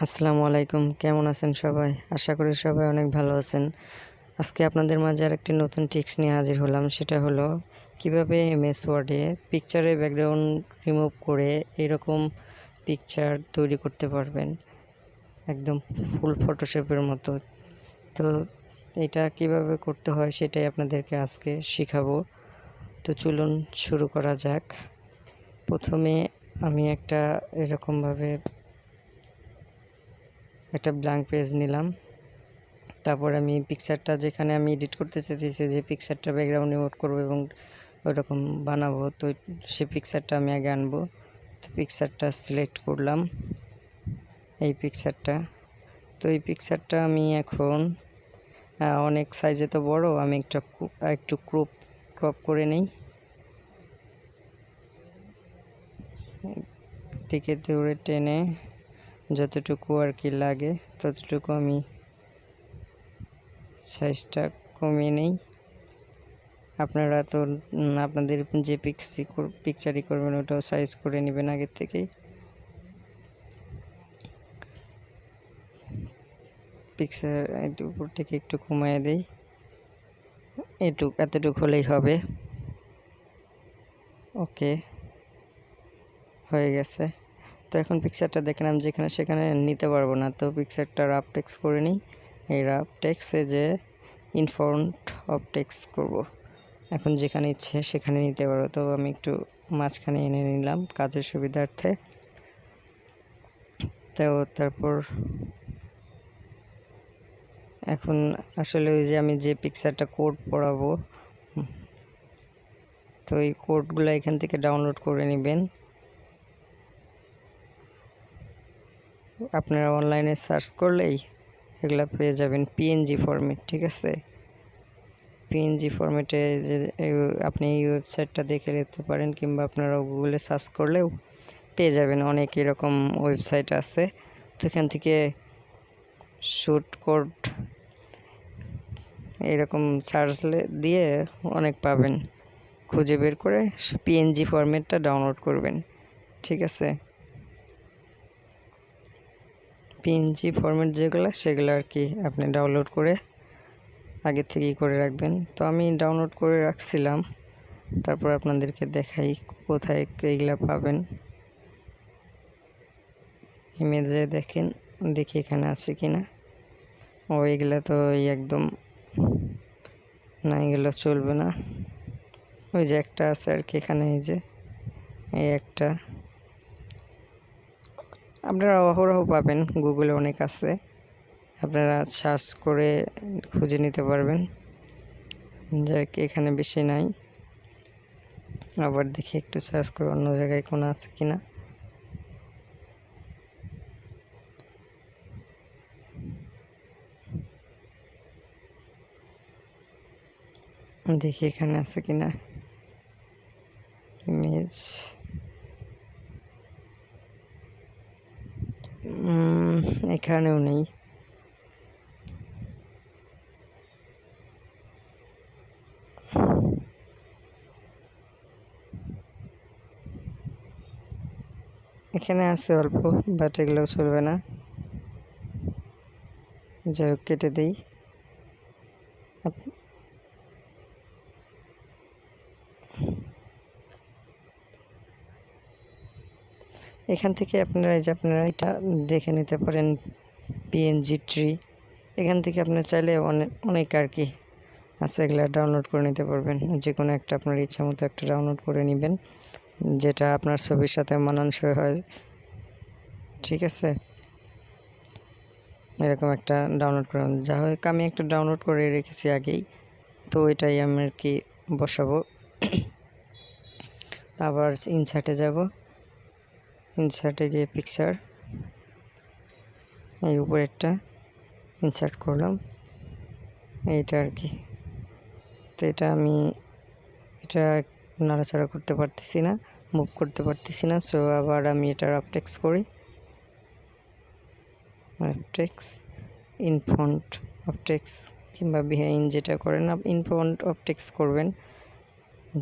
আসসালামু আলাইকুম, কেমন আছেন সবাই? আশা করি সবাই অনেক ভালো আছেন। আজকে আপনাদের মাঝে আরেকটি নতুন টিপস নিয়ে হাজির হলাম। সেটা হলো কিভাবে এমএস ওয়ার্ডে পিকচারের ব্যাকগ্রাউন্ড রিমুভ করে এরকম পিকচার তৈরি করতে পারবেন, একদম ফুল ফটোশপের মতো। তো এটা কিভাবে করতে হয় সেটাই আপনাদেরকে আজকে শেখাবো। তো চলুন শুরু করা যাক। প্রথমে আমি এরকমভাবে একটা ব্ল্যাঙ্ক পেজ নিলাম। তারপর আমি পিকচারটা যেখানে আমি এডিট করতে চাইতেছি, যে পিকচারটা ব্যাকগ্রাউন্ড রিমুভ করবো এবং ওইরকম বানাবো, তো সেই পিকচারটা আমি আগে আনবো। তো পিকচারটা সিলেক্ট করলাম, এই পিকচারটা। তো এই পিকচারটা আমি এখন অনেক সাইজে তো বড়, আমি একটু ক্রপ করে নেই, দিকে দৌড়ে টেনে যতটুকু আর কি লাগে ততটুকু আমি সাইজটা কমিয়ে নেই। আপনারা তো আপনাদের যে পিকচারই করবেন ওটাও সাইজ করে নেবেন আগের থেকেই। পিকচার একটু উপর থেকে একটু কমিয়ে দেই, এতটুকু হলেই হবে। ওকে, হয়ে গেছে। তো এখন পিকচারটা দেখেন আমি যেখানে সেখানে নিতে পারবো না, তো পিকচারটা রাফ টেক্সট করে নিই। এই রাফ টেক্সটে যে ইনফ্রন্ট অফ টেক্সট করব, এখন যেখানে ইচ্ছে সেখানে নিতে পারো। তো আমি একটু মাঝখানে এনে নিলাম কাজের সুবিধার্থে। তো তারপর এখন আসলে ওই যে আমি যে পিকচারটা কোড পড়াবো, তো এই কোডগুলো এখান থেকে ডাউনলোড করে নেবেন। আপনারা অনলাইনে সার্চ করলেই এগুলো পেয়ে যাবেন পিএনজি ফরম্যাট, ঠিক আছে? পিএনজি ফরম্যাটে যে আপনি এই ওয়েবসাইটটা দেখে নিতে পারেন, কিংবা আপনারা গুগলে সার্চ করলেও পেয়ে যাবেন। অনেক এরকম ওয়েবসাইট আছে, তো এখান থেকে শুট কোড এরকম সার্চ দিয়ে অনেক পাবেন। খুঁজে বের করে পিএনজি ফরম্যাটটা ডাউনলোড করবেন, ঠিক আছে? পিএনজি ফরম্যাট যেগুলো সেগুলো আর কি আপনি ডাউনলোড করে আগে থেকেই করে রাখবেন। তো আমি ডাউনলোড করে রাখছিলাম, তারপর আপনাদেরকে দেখাই কোথায় এইগুলা পাবেন। ইমেজে দেখেন, দেখি এখানে আছে কিনা। ও এগুলা তো একদম না, এগুলো চলবে না। ওই যে একটা আছে আর কি এখানে, এই যে এই একটা, আপনারা অহরহ পাবেন, গুগলে অনেক আছে, আপনারা সার্চ করে খুঁজে নিতে পারবেন। যাক, এখানে বেশি নাই, আবার দেখি একটু সার্চ করে অন্য জায়গায় কোনো আছে কিনা। দেখি এখানে আছে কিনা ইমেজ। এখানেও নেই। এখানে আছে অল্প, বাট এগুলো চলবে না। যাই হোক, কেটে দিই। এখান থেকে আপনারা এটা দেখে নিতে পারেন, পিএনজি ট্রি। এখান থেকে আপনার চাইলে অনেক আর কি আছে, এগুলো ডাউনলোড করে নিতে পারবেন। যে কোনো একটা আপনার ইচ্ছা মতো একটা ডাউনলোড করে নেবেন, যেটা আপনার ছবির সাথে মানানসই হয়, ঠিক আছে? এরকম একটা ডাউনলোড করে, যা হোক আমি একটা ডাউনলোড করে রেখেছি আগেই, তো এটাই আমি আর কি বসাবো। আবার ইনসার্টে যাব, ইনসার্টে গিয়ে পিকচার, এই উপরেরটা ইনসার্ট করলাম, এইটা আর কি। তো এটা আমি নাড়াচাড়া করতে পারতেছি না, মুভ করতে পারতেছি না। সো আবার আমি এটা আপটেক্স করি, আপটেক্স, ইনফ্রন্ট আপটেক্স, কিংবা বিহাইন্ড যেটা করেন ইনফ্রন্ট আপটেক্স করবেন।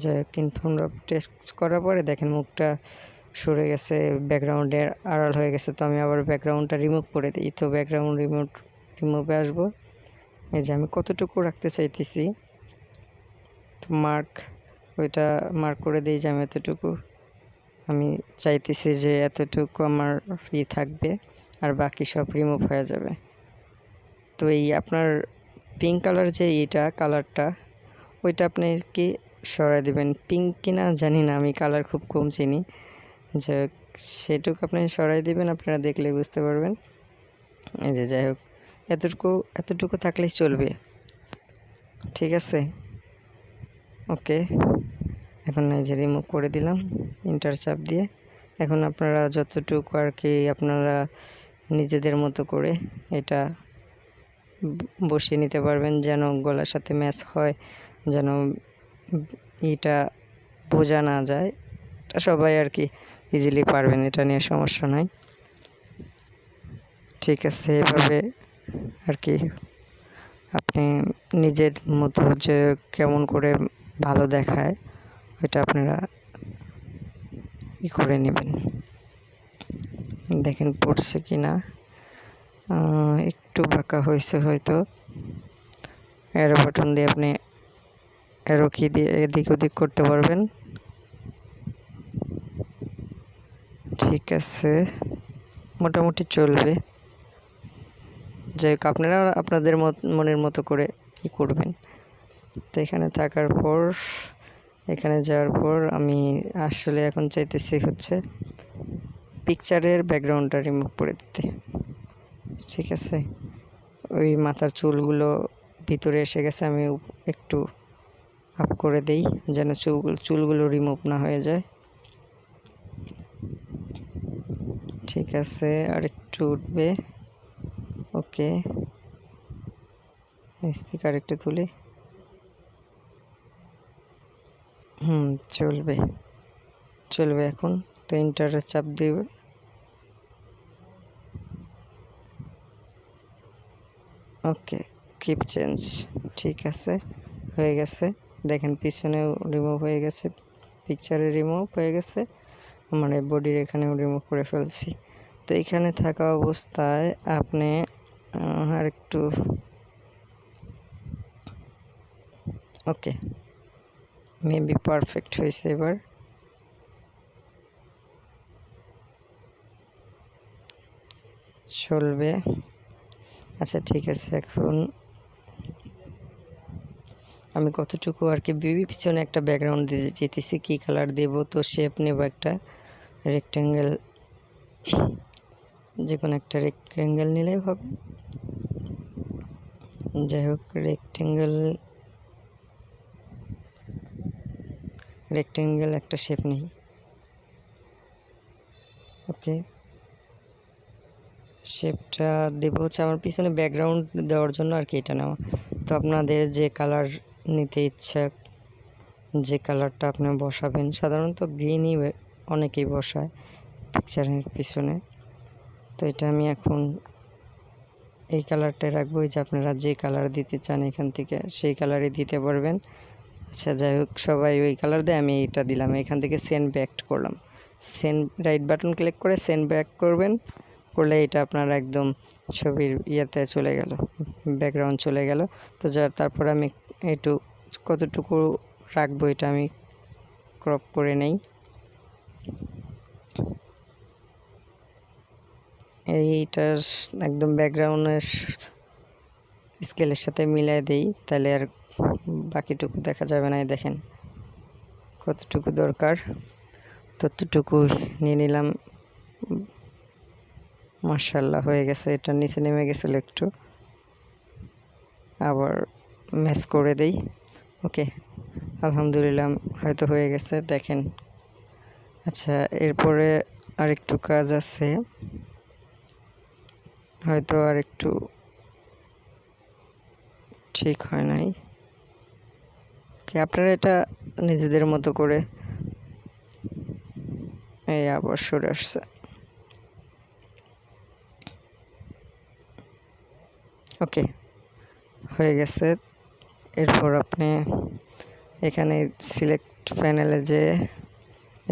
যাই হোক, ইনফ্রন্ট আপটেক্স করার পরে দেখেন মুখটা সরে গেছে, ব্যাকগ্রাউন্ডের আড়াল হয়ে গেছে। তো আমি আবার ব্যাকগ্রাউন্ডটা রিমুভ করে দিই। তো ব্যাকগ্রাউন্ড রিমুভে আসবো। এই যে আমি কতটুকু রাখতে চাইতেছি, তো ওইটা মার্ক করে দিই যে আমি এতটুকু আমি চাইতেছি যে এতটুকু আমার থাকবে, আর বাকি সব রিমুভ হয়ে যাবে। তো এই আপনার পিঙ্ক কালার যে কালারটা, ওইটা আপনি কি সরাই দেবেন। পিঙ্ক কিনা জানি না, আমি কালার খুব কম চিনি, যে সেটুকু আপনি সরাই দিবেন, আপনারা দেখলে বুঝতে পারবেন। এই যে যাই হোক, এতটুকু থাকলেই চলবে, ঠিক আছে। ওকে, এখন এই যে রিমুভ করে দিলাম ইন্টার চাপ দিয়ে। এখন আপনারা যতটুকু আর কি আপনারা নিজেদের মতো করে এটা বসিয়ে নিতে পারবেন, যেন গলার সাথে ম্যাচ হয়, যেন এটা বোঝা না যায়। এটা সবাই আর কি ইজিলি পারবেন, এটা নিয়ে সমস্যা নাই, ঠিক আছে। এভাবে আর কি আপনি নিজের মতো যে কেমন করে ভালো দেখায় ওইটা আপনারা করে নেবেন। দেখেন পড়ছে কি না, একটু বাঁকা হয়েছে হয়তো। অ্যারো বাটন দিয়ে আপনি অ্যারো কি দিয়ে এদিক ওদিক করতে পারবেন, ঠিক আছে, মোটামুটি চলবে। যাই হোক, আপনারা আপনাদের মনের মতো করে কি করবেন। তো এখানে থাকার পর, এখানে যাওয়ার পর আমি আসলে এখন চাইতেছি হচ্ছে পিকচারের ব্যাকগ্রাউন্ডটা রিমুভ করে দিতে, ঠিক আছে। ওই মাথার চুলগুলো ভিতরে এসে গেছে, আমি একটু আপ করে দেই যেন চুলগুলো রিমুভ না হয়ে যায়, ঠিক আছে। আর একটু উঠবে, ওকে। নিচ থেকে আর একটু তুলি, চলবে এখন। তো ইন্টারের চাপ দিবে, ওকে, কিপ চেঞ্জ, ঠিক আছে, হয়ে গেছে। দেখেন পিছনেও রিমুভ হয়ে গেছে, পিকচারে রিমুভ হয়ে গেছে, মানে বডির এখানেও রিমুভ করে ফেলছি। তো এখানে থাকা অবস্থায় আপনি আর একটু, ওকে, মেবি পারফেক্ট হয়েছে এবার। চলবে, আচ্ছা ঠিক আছে। এখন আমি কতটুকু আর কি পিছনে একটা ব্যাকগ্রাউন্ড দিতে চেয়েছি, কী কালার দেব। তো শেপ নেব একটা রেক্ট্যাঙ্গেল, যে কোনো একটা রেক্ট্যাঙ্গেল নিলেই হবে। যাই হোক, রেক্ট্যাঙ্গেল একটা শেপ নেই, ওকে। শেপটা দেবো হচ্ছে আমার পিছনে ব্যাকগ্রাউন্ড দেওয়ার জন্য আর কি এটা নেওয়া। তো আপনাদের যে কালার নিতে ইচ্ছা, যে কালারটা আপনি বসাবেন, সাধারণত গ্রিনই অনেকেই বসায় পিকচারের পিছনে। তো এটা আমি এখন এই কালারটাই রাখবো, যে আপনারা যে কালার দিতে চান এখান থেকে সেই কালারই দিতে পারবেন। আচ্ছা যাই হোক, সবাই ওই কালার দেয়, আমি এটা দিলাম। এখান থেকে সেন্ড ব্যাক করলাম, রাইট বাটন ক্লিক করে সেন্ড ব্যাক করবেন, করলে এটা আপনার একদম ছবির ইয়েতে চলে গেল, ব্যাকগ্রাউন্ড চলে গেল। তো তারপর আমি একটু কতটুকু রাখবো এটা আমি ক্রপ করে নেই, এইটার একদম ব্যাকগ্রাউন্ডের স্কেলের সাথে মিলাই দেই, তাহলে আর বাকিটুকু দেখা যাবে না। দেখেন কতটুকু দরকার ততটুকু নিয়ে নিলাম, মাশাআল্লাহ হয়ে গেছে। এটা নিচে নেমে গেছিলো একটু, আবার ম্যাচ করে দেই, ওকে, আলহামদুলিল্লাহ হয়তো হয়ে গেছে, দেখেন। আচ্ছা, এরপরে আরেকটু কাজ আছে, হয়তো আরেকটু ঠিক হয় নাই, আপনারা এটা নিজেদের মতো করে, এই আবার সরে আসছে, ওকে, হয়ে গেছে। এরপর আপনি এখানে সিলেক্ট প্যানেলে যে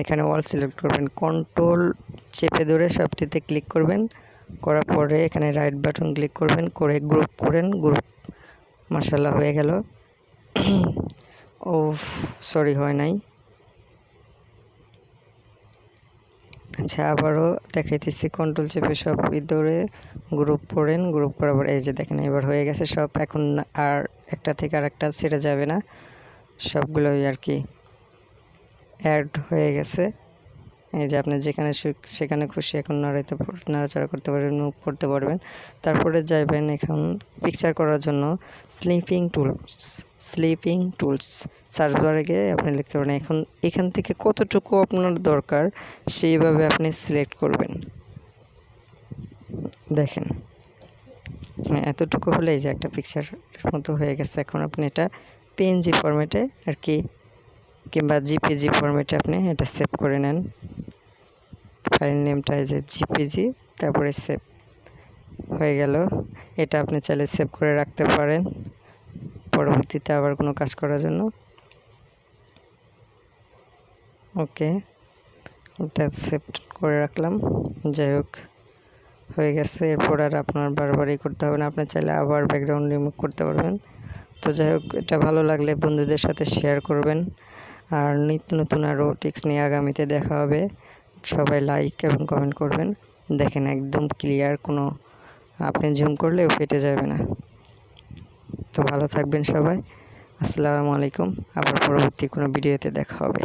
এখানে অল সিলেক্ট করবেন, কন্ট্রোল চেপে ধরে সবটিতে ক্লিক করবেন, করার পরে এখানে রাইট বাটন ক্লিক করবেন, করে গ্রুপ করেন। গ্রুপ মাশাআল্লাহ হয়ে গেল। ও সরি হয় নাই। আচ্ছা আবারও দেখাইতেছি, কন্ট্রোল চেপে সব ধরে গ্রুপ করেন, গ্রুপ করার পর এই যে দেখেন এবার হয়ে গেছে সব। এখন আর একটা থেকে আর একটা ছেড়ে যাবে না, সবগুলোই আর কি অ্যাড হয়ে গেছে। এই যে আপনি যেখানে সেখানে খুশি এখন নাড়াচাড়া করতে পারবেন, মুভ করতে পারবেন। তারপরে যাবেন এখন পিকচার করার জন্য স্লিপিং টুলস সার্চ বারে গিয়ে আপনি লিখতে পারেন। এখন এখান থেকে কতটুকু আপনার দরকার সেইভাবে আপনি সিলেক্ট করবেন। দেখেন এতটুকু হলে এই যে একটা পিকচার মতো হয়ে গেছে। এখন আপনি এটা পিএনজি ফরম্যাটে আর কি কিংবা জিপিজি ফরম্যাটে আপনি এটা সেভ করে নেন। ফাইল নেমটা এই যে জিপিজি, তারপরে সেভ হয়ে গেল। এটা আপনি চাইলে সেভ করে রাখতে পারেন পরবর্তীতে আবার কোনো কাজ করার জন্য। ওকে, এটা সেভ করে রাখলাম। যাই হোক হয়ে গেছে। এরপর আর আপনার বারবারই করতে হবে না, আপনি চাইলে আবার ব্যাকগ্রাউন্ড রিমুভ করতে পারবেন। তো যাই হোক, এটা ভালো লাগলে বন্ধুদের সাথে শেয়ার করবেন। আর নিত্য নতুন আরও টিপস নিয়ে আগামীতে দেখা হবে। সবাই লাইক এবং কমেন্ট করবেন। দেখেন একদম ক্লিয়ার, কোনো আপনি জুম করলেও ফেটে যাবে না। তো ভালো থাকবেন সবাই। আসসালামু আলাইকুম। আবার পরবর্তী কোনো ভিডিওতে দেখা হবে।